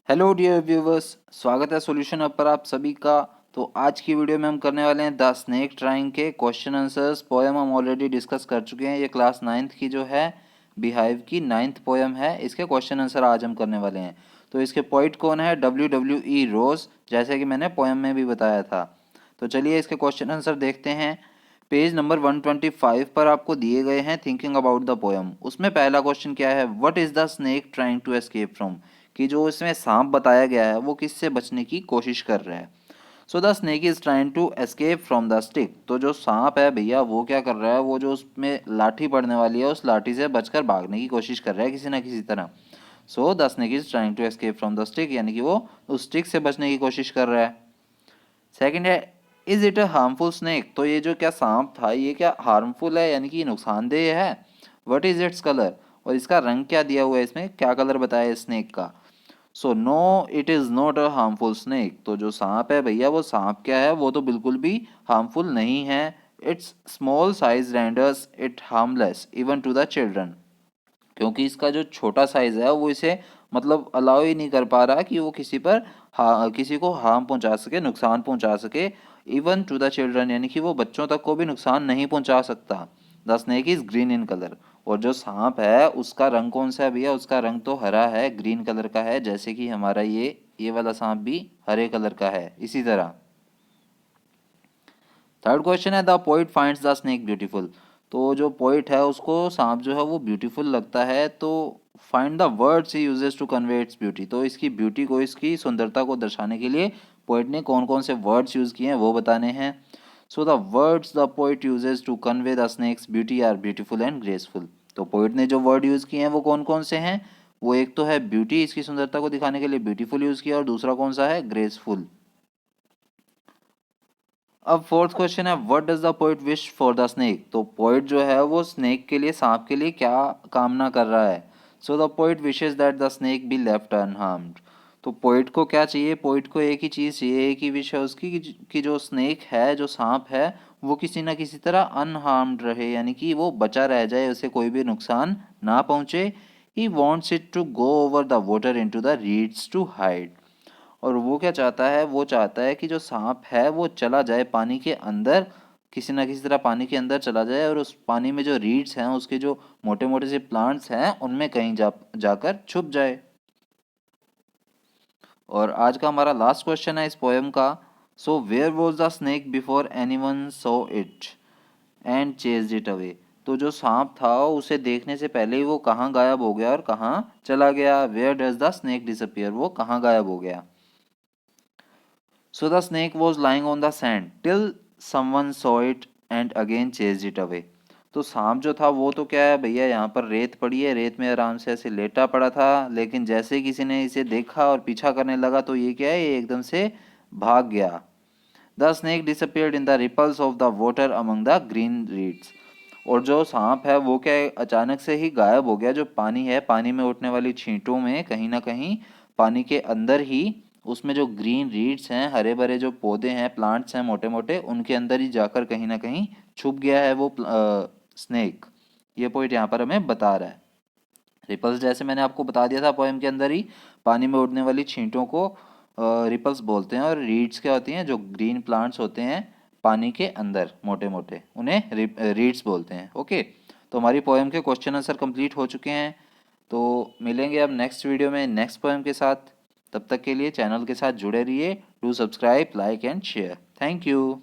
Hello dear viewers, स्वागत है solution up पर आप सभी का। तो आज की वीडियो में हम करने वाले हैं द स्नेक ट्राइंग के क्वेश्चन आंसर्स। पोएम हम ऑलरेडी डिस्कस कर चुके हैं। ये क्लास नाइन्थ की जो है बिहाइव की नाइन्थ पोएम है। इसके क्वेश्चन आंसर आज हम करने वाले हैं। तो इसके पोइट कौन है? WWE रोज, जैसे कि मैंने पोएम में भी बताया था। तो चलिए इसके क्वेश्चन आंसर देखते हैं। पेज नंबर 125 पर आपको दिए गए हैं थिंकिंग अबाउट द पोएम। उसमें पहला क्वेश्चन क्या है? What is the snake trying to escape from? कि जो इसमें सांप बताया गया है वो किससे बचने की कोशिश कर रहा है। So the snake is trying to escape from the stick. तो जो सांप है भैया वो क्या कर रहा है? वो जो उसमें लाठी पड़ने वाली है उस लाठी से बचकर भागने की कोशिश कर रहा है किसी ना किसी तरह। So the snake is trying to escape from the stick, यानी कि वो उस स्टिक से बचने की कोशिश कर रहा है। सेकंड है, is it a harmful snake? तो ये जो क्या सांप था ये क्या हार्मफुल है, यानी कि नुकसानदेह है? What is its colour? और इसका रंग क्या दिया हुआ है, इसमें क्या कलर बताया है स्नेक का? So no, it is not a harmful snake. तो जो सांप है भैया वो सांप क्या है? वो तो बिल्कुल भी हार्मफुल नहीं है। Its small size renders it harmless even to the children. क्योंकि इसका जो छोटा साइज है वो इसे मतलब अलाउ ही नहीं कर पा रहा कि वो किसी पर किसी को हार्म पहुंचा सके, नुकसान पहुंचा सके। इवन टू द चिल्ड्रन, यानी कि वो बच्चों तक को भी नुकसान नहीं पहुंचा सकता। The snake is green in colour. और जो सांप है उसका रंग कौन सा है भैया? उसका रंग तो हरा है, ग्रीन कलर का है, जैसे कि हमारा ये वाला सांप भी हरे कलर का है इसी तरह। थर्ड क्वेश्चन है, the poet finds the snake beautiful. तो जो पोइट है उसको सांप जो है वो ब्यूटीफुल लगता है। तो find the words he uses to convey its beauty. तो इसकी ब्यूटी को, इसकी सुंदरता को दर्शाने के लिए पोइट ने कौन कौन से वर्ड्स यूज किए हैं वो बताने हैं। So the words the poet uses to convey the snake's beauty are beautiful and graceful. तो पोइट ने जो वर्ड यूज किए हैं वो कौन कौन से हैं? वो एक तो है ब्यूटी, इसकी सुंदरता को दिखाने के लिए ब्यूटीफुल यूज किया, और दूसरा कौन सा है? ग्रेसफुल। अब फोर्थ क्वेश्चन है, what does the poet wish for the snake? तो पोइट जो है वो स्नेक के लिए, सांप के लिए क्या कामना कर रहा है? So the poet wishes that the snake be left unharmed. तो पोइट को क्या चाहिए? पोइट को एक ही चीज़ चाहिए, एक ही विश है उसकी कि जो स्नेक है, जो सांप है, वो किसी ना किसी तरह अनहार्म्ड रहे, यानी कि वो बचा रह जाए, उसे कोई भी नुकसान ना पहुंचे। He wants it to go over the water into the reeds to hide. और वो क्या चाहता है? वो चाहता है कि जो सांप है वो चला जाए पानी के अंदर, किसी ना किसी तरह पानी के अंदर चला जाए, और उस पानी में जो रीड्स हैं, उसके जो मोटे मोटे से प्लांट्स हैं, उनमें कहीं जाकर छुप जाए। और आज का हमारा लास्ट क्वेश्चन है इस पोएम का। So where was the snake before anyone saw it and chased it away? तो जो सांप था उसे देखने से पहले ही वो कहाँ गायब हो गया और कहाँ चला गया? Where does the snake disappear? वो कहाँ गायब हो गया? So the snake was lying on the sand till someone saw it and again chased it away. तो सांप जो था वो तो क्या है भैया, यहाँ पर रेत पड़ी है, रेत में आराम से ऐसे लेटा पड़ा था, लेकिन जैसे ही किसी ने इसे देखा और पीछा करने लगा तो ये क्या है, ये एकदम से भाग गया। The snake disappeared in the ripples of the water among the green reeds. और जो सांप है वो क्या है, अचानक से ही गायब हो गया। जो पानी है, पानी में उठने वाली छींटों में कहीं ना कहीं पानी के अंदर ही, उसमें जो ग्रीन रीड्स हैं, हरे भरे जो पौधे हैं, प्लांट्स हैं मोटे मोटे, उनके अंदर ही जाकर कहीं ना कहीं छुप गया है वो स्नेक। ये पॉइंट यहाँ पर हमें बता रहा है। रिपल्स जैसे मैंने आपको बता दिया था पोएम के अंदर ही, पानी में उड़ने वाली छींटों को रिपल्स बोलते हैं, और रीड्स क्या होती हैं? जो ग्रीन प्लांट्स होते हैं पानी के अंदर मोटे मोटे, उन्हें रीड्स बोलते हैं। ओके, तो हमारी पोएम के क्वेश्चन आंसर कंप्लीट हो चुके हैं। तो मिलेंगे अब नेक्स्ट वीडियो में नेक्स्ट पोएम के साथ। तब तक के लिए चैनल के साथ जुड़े रहिए। Do subscribe, like and share. Thank you.